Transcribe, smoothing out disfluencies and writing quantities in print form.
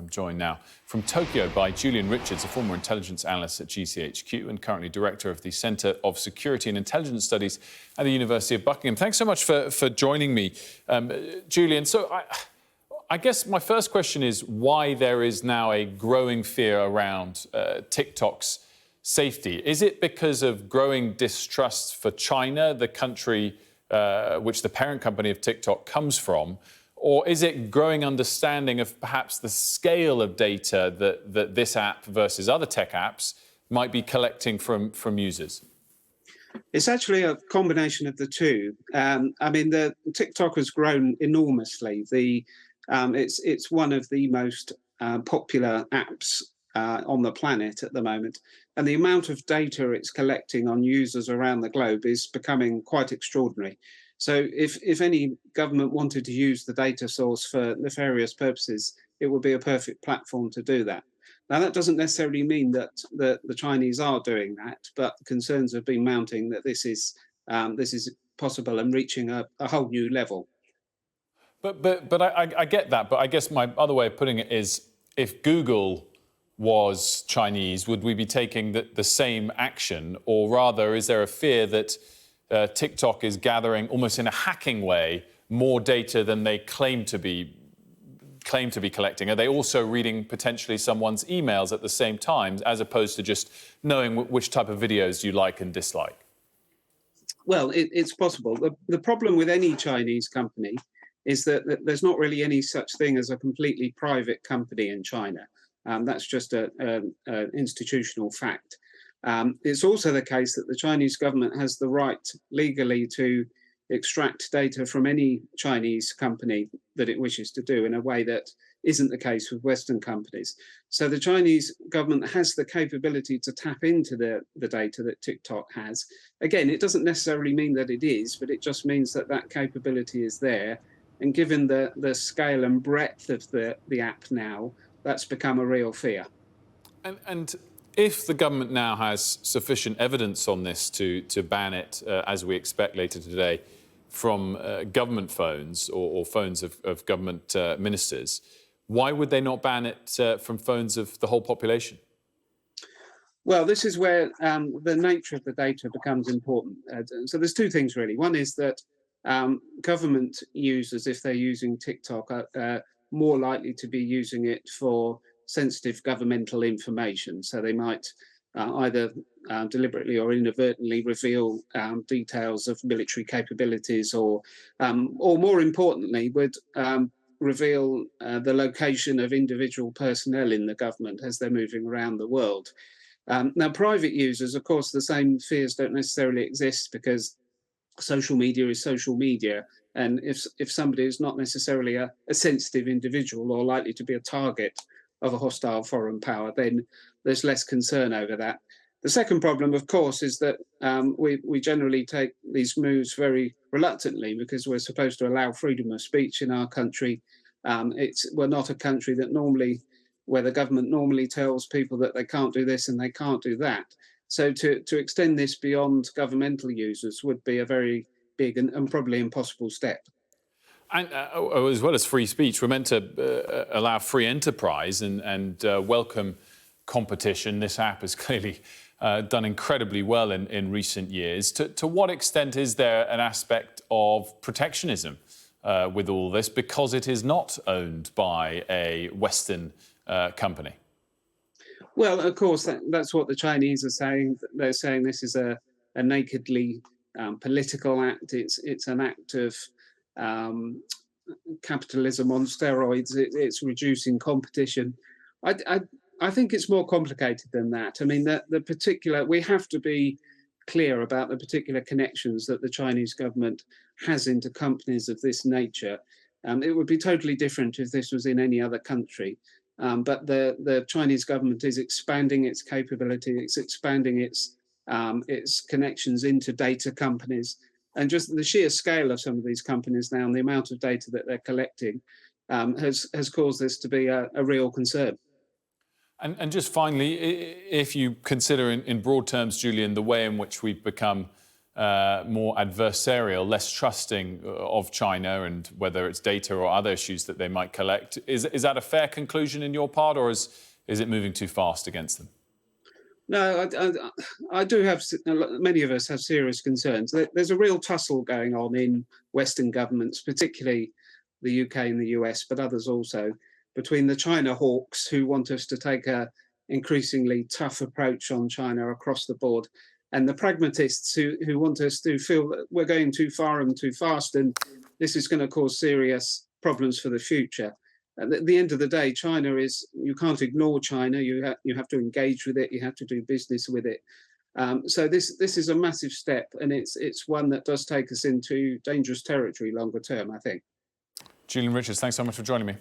I'm joined now from Tokyo by Julian Richards, a former intelligence analyst at GCHQ and currently director of the Centre of Security and Intelligence Studies at the University of Buckingham. Thanks so much for joining me, Julian. So I guess my first question is why there is now a growing fear around TikTok's safety. Is it because of growing distrust for China, the country which the parent company of TikTok comes from? Or is it growing understanding of perhaps the scale of data that this app versus other tech apps might be collecting from users? It's actually a combination of the two. The TikTok has grown enormously. It's one of the most popular apps on the planet at the moment, and the amount of data it's collecting on users around the globe is becoming quite extraordinary. So if any government wanted to use the data source for nefarious purposes, it would be a perfect platform to do that. Now, that doesn't necessarily mean that the Chinese are doing that, but concerns have been mounting that this is possible and reaching a whole new level. But I get that. But I guess my other way of putting it is, if Google was Chinese, would we be taking the same action? Or rather, is there a fear that TikTok is gathering, almost in a hacking way, more data than they claim to be collecting? Are they also reading potentially someone's emails at the same time, as opposed to just knowing which type of videos you like and dislike? Well, it's possible. The problem with any Chinese company is that there's not really any such thing as a completely private company in China. That's just an institutional fact. It's also the case that the Chinese government has the right legally to extract data from any Chinese company that it wishes to do in a way that isn't the case with Western companies. So the Chinese government has the capability to tap into the data that TikTok has. Again, it doesn't necessarily mean that it is, but it just means that that capability is there. And given the scale and breadth of the app now, that's become a real fear. And if the government now has sufficient evidence on this to ban it, as we expect later today, from government phones or phones of government ministers, why would they not ban it from phones of the whole population? Well, this is where the nature of the data becomes important. So there's two things, really. One is that government users, if they're using TikTok, are more likely to be using it for sensitive governmental information. So they might either deliberately or inadvertently reveal details of military capabilities, or more importantly, would reveal the location of individual personnel in the government as they're moving around the world. Now, private users, of course, the same fears don't necessarily exist, because social media is social media. And if somebody is not necessarily a sensitive individual or likely to be a target of a hostile foreign power, then there's less concern over that. The second problem, of course, is that we generally take these moves very reluctantly, because we're supposed to allow freedom of speech in our country. We're not a country where the government normally tells people that they can't do this and they can't do that. So to extend this beyond governmental users would be a very big and probably impossible step. And as well as free speech, we're meant to allow free enterprise and welcome competition. This app has clearly done incredibly well in recent years. To what extent is there an aspect of protectionism with all this, because it is not owned by a Western company? Well, of course, that's what the Chinese are saying. They're saying this is a nakedly political act. It's an act of capitalism on steroids. It's reducing competition. I think it's more complicated than that. I mean, we have to be clear about the particular connections that the Chinese government has into companies of this nature. It would be totally different if this was in any other country. But the Chinese government is expanding its capability. It's expanding its connections into data companies, and just the sheer scale of some of these companies now and the amount of data that they're collecting has caused this to be a real concern. And just finally, if you consider in broad terms, Julian, the way in which we've become more adversarial, less trusting of China and whether it's data or other issues that they might collect. Is that a fair conclusion in your part, or is it moving too fast against them? No, I do have, many of us have serious concerns. There's a real tussle going on in Western governments, particularly the UK and the US, but others also, between the China hawks who want us to take a increasingly tough approach on China across the board, and the pragmatists who want us to feel that we're going too far and too fast, and this is going to cause serious problems for the future. At the end of the day, China is, you can't ignore China. You have to engage with it. You have to do business with it. So this is a massive step, and it's one that does take us into dangerous territory longer term, I think. Julian Richards, thanks so much for joining me.